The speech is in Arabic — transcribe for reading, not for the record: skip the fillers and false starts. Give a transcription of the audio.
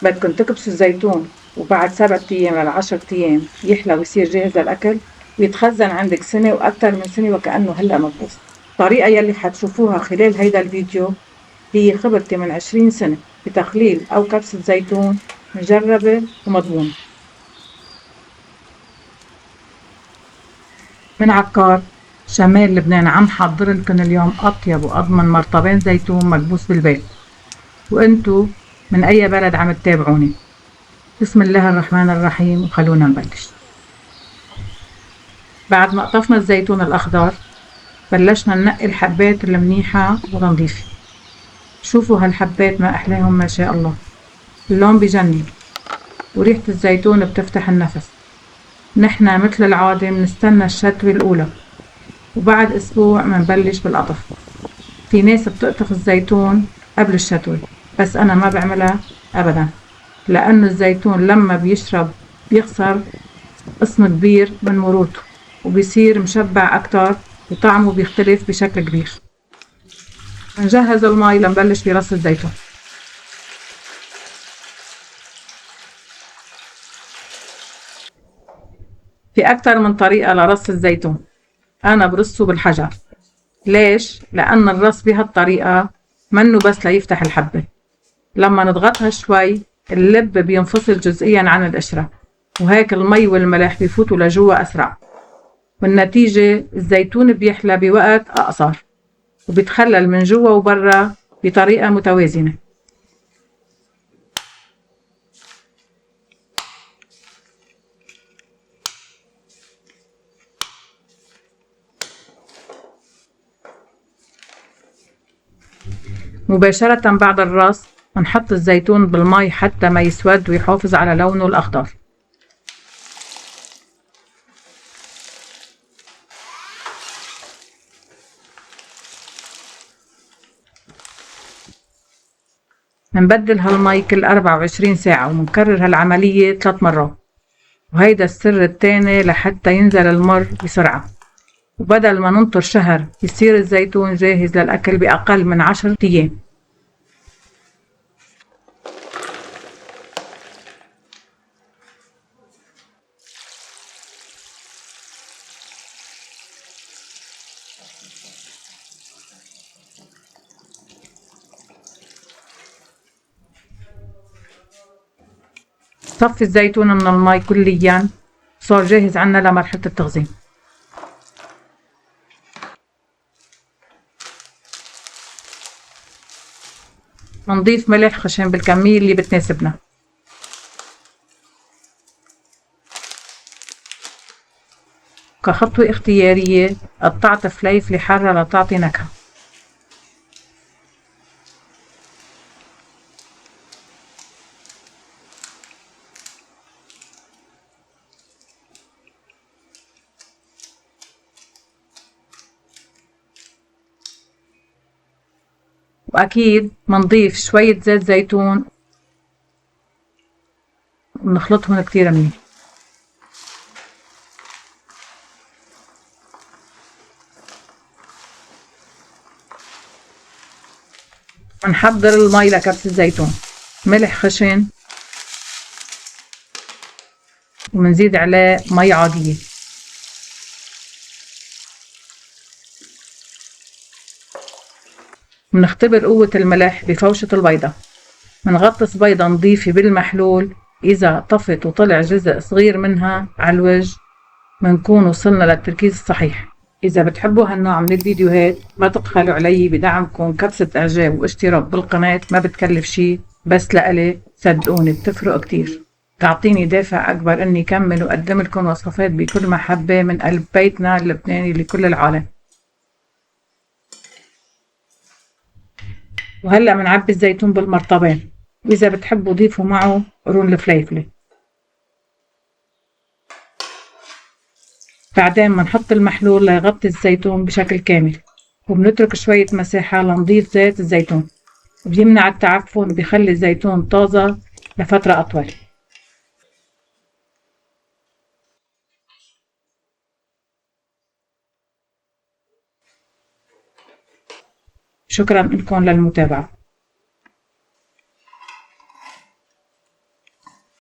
بدكن تكبسوا الزيتون وبعد 7 أيام ل10 أيام يحلى ويصير جاهز للأكل ويتخزن عندك سنة وأكتر من سنة وكأنه هلأ مكبوس. الطريقة يلي حتشوفوها خلال هيدا الفيديو هي خبرتي من 20 سنة بتخليل أو كبسة زيتون، مجربة ومضمونة. من عكار شمال لبنان عم حضر لكم اليوم أطيب وأضمن مرطبين زيتون مكبوس بالبيت. وأنتو من أي بلد عم تتابعوني؟ بسم الله الرحمن الرحيم وخلونا نبلش. بعد ما قطفنا الزيتون الأخضر بلشنا ننقي الحبات المنيحة ونضيفها. شوفوا هالحبات ما أحلاهم ما شاء الله، اللون بجنن وريحة الزيتون بتفتح النفس. نحنا مثل العادة منستنى الشتوة الأولى وبعد أسبوع منبلش بالقطف. في ناس بتقطف الزيتون قبل الشتوة بس أنا ما بعملها أبدا، لأنه الزيتون لما بيشرب بيخسر قسم كبير من مرورته وبيصير مشبع أكتر وطعمه بيختلف بشكل كبير. نجهز المي لنبلش برص الزيتون. في أكتر من طريقة لرص الزيتون، أنا برصه بالحجر. ليش؟ لأن الرص بهالطريقة منه بس ليفتح الحبة، لما نضغطها شوي اللب بينفصل جزئيا عن القشرة وهيك المي والملح بيفوتوا لجوا أسرع، والنتيجة الزيتون بيحلى بوقت أقصر وبيتخلل من جوا وبرا بطريقة متوازنة. مباشرة بعد الرص نحط الزيتون بالمي حتى ما يسود ويحافظ على لونه الأخضر. منبدل هالمي كل 24 ساعة ومنكرر هالعملية 3 مرات، وهيدا السر التاني لحتى ينزل المر بسرعة. وبدل ما ننطر شهر يصير الزيتون جاهز للأكل بأقل من 10 أيام. صفي الزيتون من المي كليا، صار جاهز عنا لمرحلة التخزين. منضيف ملح خشن بالكمية اللي بتناسبنا. كخطوة اختيارية قطعت فليفلة حارة لتعطي نكهة. وأكيد منضيف شوية زيت زيتون ونخلطهم كتير منيح. منحضر المي لكبسة الزيتون، ملح خشن ومنزيد عليه مي عادية. منختبر قوة الملح بفوشة البيضة. منغطس بيضة نظيفة بالمحلول، إذا طفت وطلع جزء صغير منها على الوجه منكون وصلنا للتركيز الصحيح. إذا بتحبوا هالنوع من الفيديوهات ما تبخلوا علي بدعمكم كبسة إعجاب واشتراك بالقناة، ما بتكلف شي بس لألي صدقوني بتفرق كتير، تعطيني دافع أكبر إني كمل وأقدم لكم وصفات بكل محبة من قلب بيتنا اللبناني لكل العالم. وهلأ منعبي الزيتون بالمرطبين، وإذا بتحبوا ضيفوا معه قرون الفليفلة. بعدين منحط المحلول ليغطي الزيتون بشكل كامل، وبنترك شوية مساحة لنضيف زيت الزيتون، بيمنع التعفن وبيخلي الزيتون طازة لفترة أطول. شكرا لكم للمتابعة.